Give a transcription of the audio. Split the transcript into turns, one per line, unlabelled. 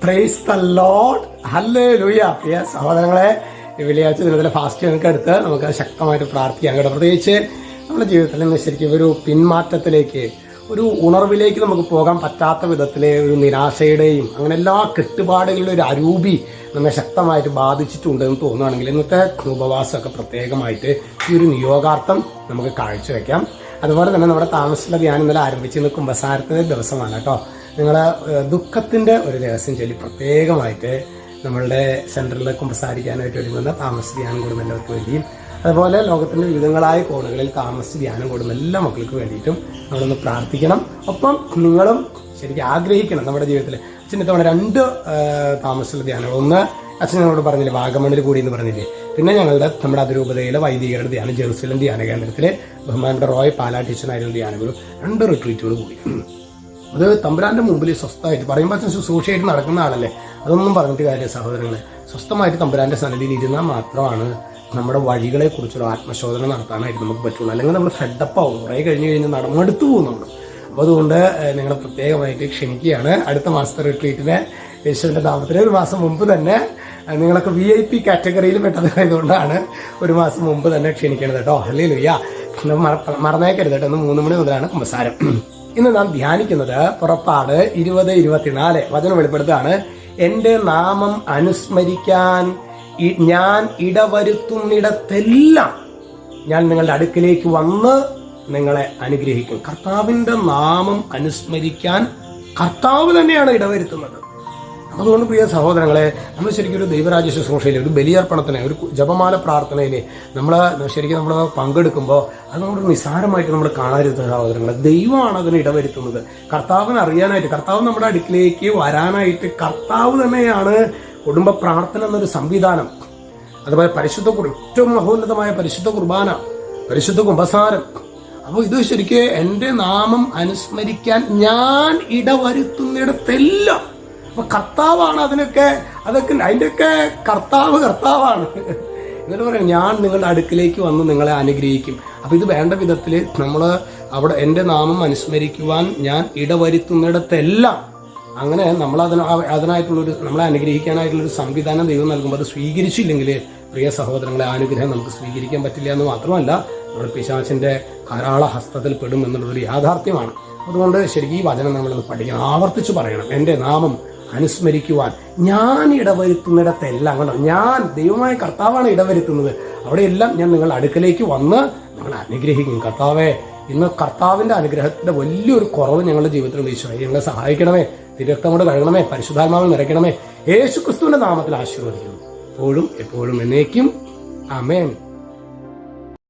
Price the Lord, hallelujah. പ്രിയ സഹോദരങ്ങളെ, വെള്ളിയാഴ്ച ദിനത്തിലെ ഫാസ്റ്റ് നിങ്ങൾക്ക് എടുത്ത് നമുക്ക് ശക്തമായിട്ട് പ്രാർത്ഥിക്കാം കേട്ടോ. പ്രത്യേകിച്ച് നമ്മുടെ ജീവിതത്തിൽ നിന്ന് ശരിക്കും ഒരു പിന്മാറ്റത്തിലേക്ക്, ഒരു ഉണർവിലേക്ക് നമുക്ക് പോകാൻ പറ്റാത്ത വിധത്തിലെ ഒരു നിരാശയുടെയും അങ്ങനെ എല്ലാ കെട്ടുപാടുകളുടെ ഒരു അരൂപി നമ്മെ ശക്തമായിട്ട് ബാധിച്ചിട്ടുണ്ടെന്ന് തോന്നുകയാണെങ്കിൽ ഇന്നത്തെ ഉപവാസമൊക്കെ പ്രത്യേകമായിട്ട് ഈ ഒരു നിയോഗാർത്ഥം നമുക്ക് കാഴ്ചവെക്കാം. അതുപോലെ തന്നെ നമ്മുടെ താമസത്തിലെ ധ്യാനം ഇന്നലെ ആരംഭിച്ച് കുമ്പസാരത്തിൻ്റെ ദിവസമാണ് കേട്ടോ. നിങ്ങൾ ദുഃഖത്തിൻ്റെ ഒരു രഹസ്യം ചൊല്ലി പ്രത്യേകമായിട്ട് നമ്മളുടെ സെൻറ്ററിൽ കുമ്പസാരിക്കാനായിട്ട് ഒരുങ്ങുന്ന താമസ ധ്യാനം കൂടുന്നവർക്ക് വേണ്ടിയും അതുപോലെ ലോകത്തിൻ്റെ വിവിധങ്ങളായ കോണുകളിൽ താമസ ധ്യാനം കൂടുന്ന എല്ലാ മക്കൾക്ക് വേണ്ടിയിട്ടും നമ്മളൊന്ന് പ്രാർത്ഥിക്കണം. ഒപ്പം നിങ്ങളും ശരിക്കും ആഗ്രഹിക്കണം നമ്മുടെ ജീവിതത്തിൽ. അച്ഛൻ്റെ തവണ 2 താമസത്തിലെ ധ്യാനം, ഒന്ന് അച്ഛൻ ഞങ്ങളോട് പറഞ്ഞില്ലേ വാഗമണിൽ കൂടി എന്ന് പറഞ്ഞില്ലേ, പിന്നെ നമ്മുടെ അതിരൂപതയിലെ വൈദികരുടെ ധ്യാനം ജെറുസലേം ധ്യാന കേന്ദ്രത്തിലെ ബഹുമാനന്റെ റോയ് പാലാ ടീച്ചറായിരുന്ന ധ്യാനങ്ങളും 2 റിട്രീറ്റുകൾ കൂടി. അത് തമ്പുരാന്റെ മുമ്പിൽ സ്വസ്ഥമായിട്ട് പറയുമ്പോൾ അച്ഛൻ ശുശ്രൂഷയായിട്ട് നടക്കുന്ന ആളല്ലേ, അതൊന്നും പറഞ്ഞിട്ട് കാര്യമില്ല സഹോദരങ്ങളെ. സ്വസ്ഥമായിട്ട് തമ്പുരാന്റെ സന്നിധിയിൽ ഇരുന്നാൽ മാത്രമാണ് നമ്മുടെ വഴികളെ കുറിച്ചൊരു ആത്മശോധന നടത്താനായിട്ട് നമുക്ക് പറ്റുള്ളൂ. അല്ലെങ്കിൽ നമ്മൾ ഫെഡപ്പ് ആവും, കുറേ കഴിഞ്ഞ് നടന്നെടുത്തു പോകും നമ്മൾ. അപ്പോൾ അതുകൊണ്ട് നിങ്ങൾ പ്രത്യേകമായിട്ട് ക്ഷണിക്കുകയാണ്. അടുത്ത മാസത്തെ റിട്രീറ്റിന് യേശുവിൻ്റെ നാമത്തിൽ 1 മാസം മുമ്പ് തന്നെ നിങ്ങളൊക്കെ VIP കാറ്റഗറിയിൽ പെട്ടതായതുകൊണ്ടാണ് 1 മാസം മുമ്പ് തന്നെ ക്ഷണിക്കണത് കേട്ടോ. ഹല്ലേലൂയ. മറന്നേക്കരുത് കേട്ടോ. 3 മണി മുതലാണ് കുമ്പസാരം. ഇന്ന് നാം ധ്യാനിക്കുന്നത് പുറപ്പാട് 20:24 വചനം വെളിപ്പെടുത്താണ്. എൻ്റെ നാമം അനുസ്മരിക്കാൻ ഞാൻ ഇടവരുത്തുന്നിടത്തെല്ലാം ഞാൻ നിങ്ങളുടെ അടുക്കിലേക്ക് വന്ന് നിങ്ങളെ അനുഗ്രഹിക്കും. കർത്താവിന്റെ നാമം അനുസ്മരിക്കാൻ കർത്താവ് തന്നെയാണ് ഇടവരുത്തുന്നത്. അതുകൊണ്ട് പ്രിയ സഹോദരങ്ങളെ, നമ്മൾ ശരിക്കും ഒരു ദൈവരാജ്യ ശുശ്രൂഷയിൽ, ഒരു ബലിയർപ്പണത്തിന്, ഒരു ജപമാല പ്രാർത്ഥനയിൽ നമ്മൾ പങ്കെടുക്കുമ്പോൾ അത് നമ്മൾ നിസ്സാരമായിട്ട് നമ്മൾ കാണരുത് സഹോദരങ്ങളെ. ദൈവമാണ് അതിന് ഇടവരുത്തുന്നത്. കർത്താവിനെ അറിയാനായിട്ട്, കർത്താവ് നമ്മുടെ അടുക്കിലേക്ക് വരാനായിട്ട് കർത്താവ് തന്നെയാണ് കുടുംബ പ്രാർത്ഥന എന്നൊരു സംവിധാനം. അതുപോലെ ഏറ്റവും മഹോന്നതമായ പരിശുദ്ധ കുർബാന, പരിശുദ്ധ കുമ്പസാരം. അപ്പോൾ ഇത് ശരിക്കും എൻ്റെ നാമം അനുസ്മരിക്കാൻ ഞാൻ ഇടവരുത്തുന്നിടത്തെല്ലാം. അപ്പൊ കർത്താവാണ് അതൊക്കെ അതിൻ്റെയൊക്കെ കർത്താവാണ്. എന്നിട്ട് പറയാം, ഞാൻ നിങ്ങളുടെ അടുക്കിലേക്ക് വന്ന് നിങ്ങളെ അനുഗ്രഹിക്കും. അപ്പൊ ഇത് വേണ്ട വിധത്തിൽ നമ്മൾ അവിടെ എൻ്റെ നാമം അനുസ്മരിക്കുവാൻ ഞാൻ ഇടവരുത്തുന്നിടത്തെല്ലാം, അങ്ങനെ നമ്മൾ അതിനായിട്ടുള്ളൊരു, നമ്മളെ അനുഗ്രഹിക്കാനായിട്ടുള്ളൊരു സംവിധാനം ദൈവം നൽകുമ്പോൾ അത് സ്വീകരിച്ചില്ലെങ്കിൽ പ്രിയ സഹോദരങ്ങളെ, അനുഗ്രഹം നമുക്ക് സ്വീകരിക്കാൻ പറ്റില്ല എന്ന് മാത്രമല്ല നമ്മുടെ പിശാചിന്റെ ധാരാള ഹസ്തത്തിൽ പെടും എന്നുള്ളൊരു യാഥാർത്ഥ്യമാണ്. അതുകൊണ്ട് ശരിക്കും ഈ വചനം നമ്മളത് പഠിക്കണം, ആവർത്തിച്ച് പറയണം. എൻ്റെ നാമം അനുസ്മരിക്കുവാൻ ഞാൻ ഇടവരുത്തുന്നിടത്തെല്ലാം, കണ്ടോ, ഞാൻ ദൈവമായ കർത്താവാണ് ഇടവരുത്തുന്നത്. അവിടെയെല്ലാം ഞാൻ നിങ്ങളുടെ അടുക്കലേക്ക് വന്ന് നിങ്ങളെ അനുഗ്രഹിക്കും. കർത്താവേ, ഇന്ന് കർത്താവിന്റെ അനുഗ്രഹത്തിന്റെ വലിയൊരു കുറവ് ഞങ്ങളുടെ ജീവിതത്തിൽ ഈശോയെ ഞങ്ങളെ സഹായിക്കണമേ. തിരുരക്തം കൊണ്ട് കഴുകണമേ, പരിശുദ്ധാത്മാവിൽ നിറയ്ക്കണമേ. യേശു ക്രിസ്തുവിന്റെ നാമത്തിൽ ആശീർവദിക്കുന്നു, എപ്പോഴും എപ്പോഴും എന്നേക്കും. ആമേൻ.